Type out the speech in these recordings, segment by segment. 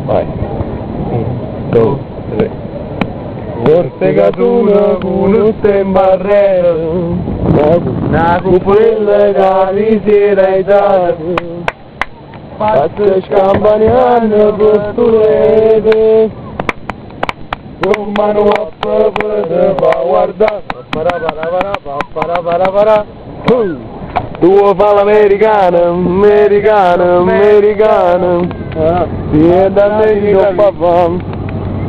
Vai. 1, 2, 3. Forse che tu non stai in barriera, una cupella che mi si era data, faccio scampagnare per tu rete, con mano a per fa guardare, tu fa l'americana, americana, si è da me non papà.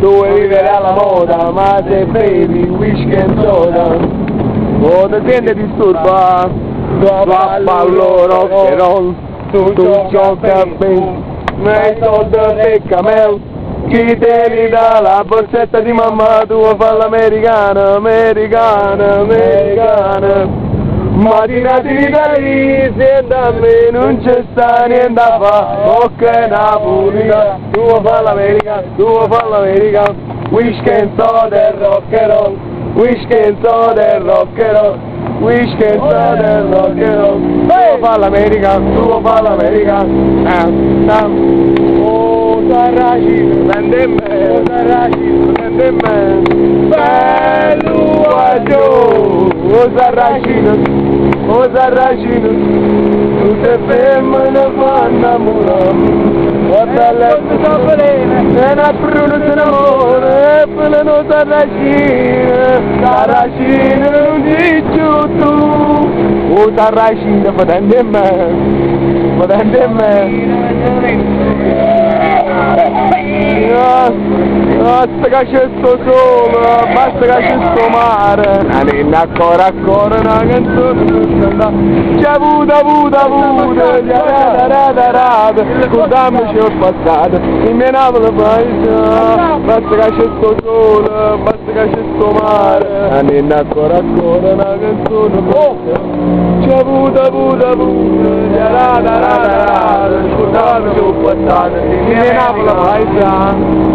Tu vuoi vivere alla moda, ma se bevi whisky e soda, o ti senti disturba, ballo rock and roll, tu gioca bene, ma i soldi per camel, chi te li dà la borsetta di mamma, tu vuoi fare l'americana, americana, americana. Ma di dai, se da me non c'è sta niente a fare, ok Napoli, tu vuoi fare l'America, tu vuoi fare l'America, whisky and soda e rock and roll, whisky and soda e rock and roll, whisky and soda e rock and roll, tu vuoi fare l'America, tu vuoi fare l'America, oh Sarracino, prende me, oh Sarracino, prende me, bello a Gio, oh Sarracino. O Sarracino, tutte femmine fanno amore, guarda letto, se ne Bruno se ne amore, e pelano Sarracino, Sarracino non dici tu, o Sarracino, potente me, basta che c'è sto sole, basta che c'è sto mare, ancora una canzone, c'è avuta, scusami c'è il passato, il mio Napoli paese, basta che c'è sto sole, basta che c'è sto mare, ancora una canzone, c'è avuta, scusami c'è il passato, il mio Napoli paese.